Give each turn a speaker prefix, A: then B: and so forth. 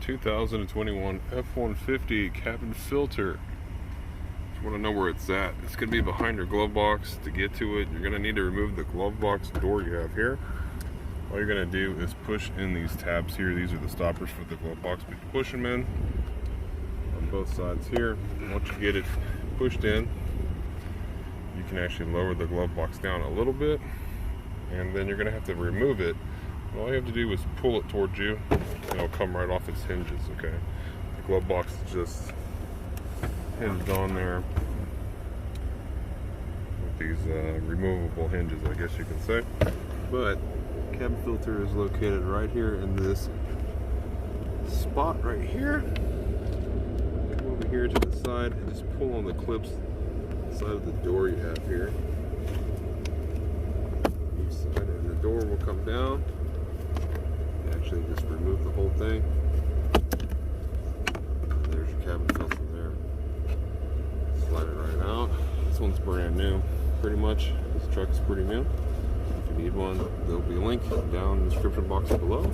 A: 2021 F150 cabin filter. Just want to know where it's at. It's going to be behind your glove box. To get to it, you're going to need to remove the glove box door you have here. All you're going to do is push in these tabs here. These are the stoppers for the glove box, but you push them in on both sides here. And once you get it pushed in, you can actually lower the glove box down a little bit, and then you're going to have to remove it. All you have to do is pull it towards you, and it'll come right off its hinges, okay? The glove box is just hinged on there with these removable hinges, I guess you can say. But cabin filter is located right here in this spot right here. Come over here to the side and just pull on the clips side of the door you have here. Each side, and the door will come down. Actually just remove the whole thing. And there's your cabin filter there. Slide it right out. This one's brand new, pretty much. This truck is pretty new. If you need one, there'll be a link down in the description box below.